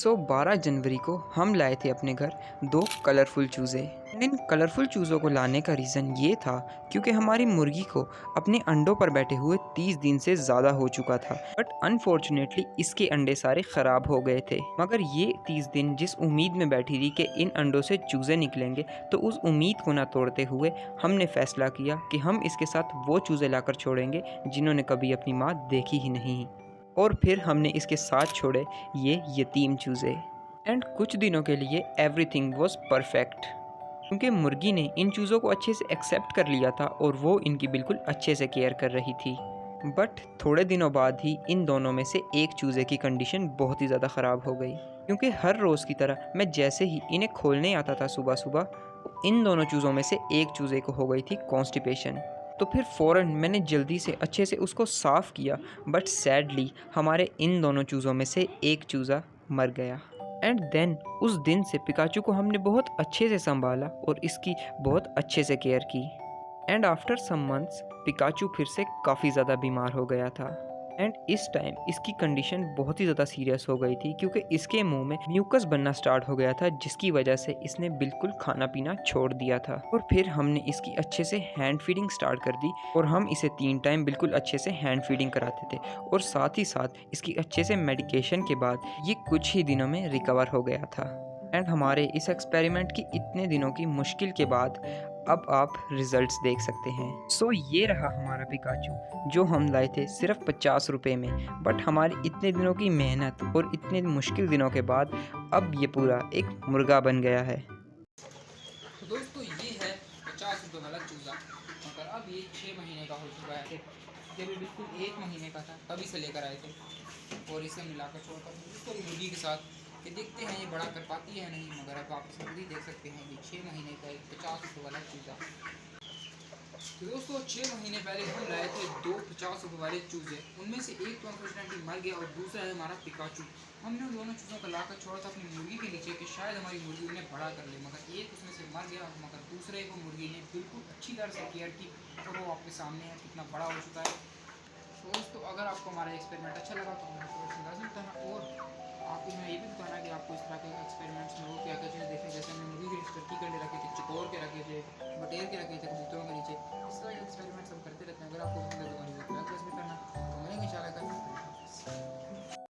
12 जनवरी को हम लाए थे अपने घर 2 कलरफुल चूज़े। इन कलरफुल चूज़ों को लाने का रीज़न ये था क्योंकि हमारी मुर्गी को अपने अंडों पर बैठे हुए 30 दिन से ज़्यादा हो चुका था, बट अनफॉर्चुनेटली इसके अंडे सारे ख़राब हो गए थे। मगर ये 30 दिन जिस उम्मीद में बैठी थी कि इन अंडों से चूज़े निकलेंगे, तो उस उम्मीद को ना तोड़ते हुए हमने फ़ैसला किया कि हम इसके साथ वो चूज़े लाकर छोड़ेंगे जिन्होंने कभी अपनी माँ देखी ही नहीं। और फिर हमने इसके साथ छोड़े ये यतीम चूज़े। एंड कुछ दिनों के लिए एवरीथिंग वॉज परफेक्ट क्योंकि मुर्गी ने इन चूज़ों को अच्छे से एक्सेप्ट कर लिया था और वो इनकी बिल्कुल अच्छे से केयर कर रही थी। बट थोड़े दिनों बाद ही इन दोनों में से एक चूज़े की कंडीशन बहुत ही ज़्यादा ख़राब हो गई, क्योंकि हर रोज़ की तरह मैं जैसे ही इन्हें खोलने आता था सुबह सुबह, तो इन दोनों चूज़ों में से एक चूज़े को हो गई थी कॉन्स्टिपेशन। तो फिर फ़ौरन मैंने जल्दी से अच्छे से उसको साफ़ किया, बट सैडली हमारे इन दोनों चूज़ों में से एक चूज़ा मर गया। एंड देन उस दिन से पिकाचू को हमने बहुत अच्छे से संभाला और इसकी बहुत अच्छे से केयर की। And after some months Pikachu फिर से काफ़ी ज़्यादा बीमार हो गया था। एंड इस टाइम इसकी कंडीशन बहुत ही ज़्यादा सीरियस हो गई थी क्योंकि इसके मुंह में म्यूकस बनना स्टार्ट हो गया था, जिसकी वजह से इसने बिल्कुल खाना पीना छोड़ दिया था। और फिर हमने इसकी अच्छे से हैंड फीडिंग स्टार्ट कर दी और हम इसे 3 टाइम बिल्कुल अच्छे से हैंड फीडिंग कराते थे, और साथ ही साथ इसकी अच्छे से मेडिकेशन के बाद ये कुछ ही दिनों में रिकवर हो गया था। एंड हमारे इस एक्सपेरिमेंट की इतने दिनों की मुश्किल के बाद अब आप रिजल्ट्स देख सकते हैं। सो ये रहा हमारा पिकाचू जो हम लाए थे सिर्फ 50 रुपये में, बट हमारी इतने दिनों की मेहनत और इतने मुश्किल दिनों के बाद अब ये पूरा एक मुर्गा बन गया है। तो दोस्तों ये है 50 रुपये वाला चूज़ा, मगर अब ये 6 महीने का हो चुका है। जब ये बिल्कुल 1 महीने का था तभी से लेकर आए थे और इसे मिलाकर छोड़कर इसको मुर्गी के साथ कि देखते हैं ये बड़ा कर पाती है नहीं। मगर अब आप इसे खुद ही देख सकते हैं कि 6 महीने का एक 50 रुपये वाला चूज़ा। तो दोस्तों 6 महीने पहले हम लाए थे 2 50 रुपये वाले चूज़े, उनमें से एक तो अनफॉर्चुनेटली मर गया और दूसरा है हमारा पिकाचू। हमने उन दोनों चूज़ों को लाकर छोड़ा था अपनी मुर्गी के नीचे कि शायद हमारी मुर्गी उन्हें बड़ा कर ले, मगर एक उसमें से मर गया, मगर दूसरे को मुर्गी ने बिल्कुल अच्छी तरह से केयर की और वो आपके सामने है कितना बड़ा हो चुका है। तो दोस्तों अगर आपको हमारा एक्सपेरिमेंट अच्छा लगा तो हमें थोड़ा लाजमी बताना, और आपको मैं ये भी बताना कि आपको इस तरह के एक्सपेरिमेंट्स में वो क्या क्या चीज़ें देखें। जैसे हमने मुर्गी की टर्की के अंडे रखे थे, चकोर के रखे थे, बटेर के रखे थे,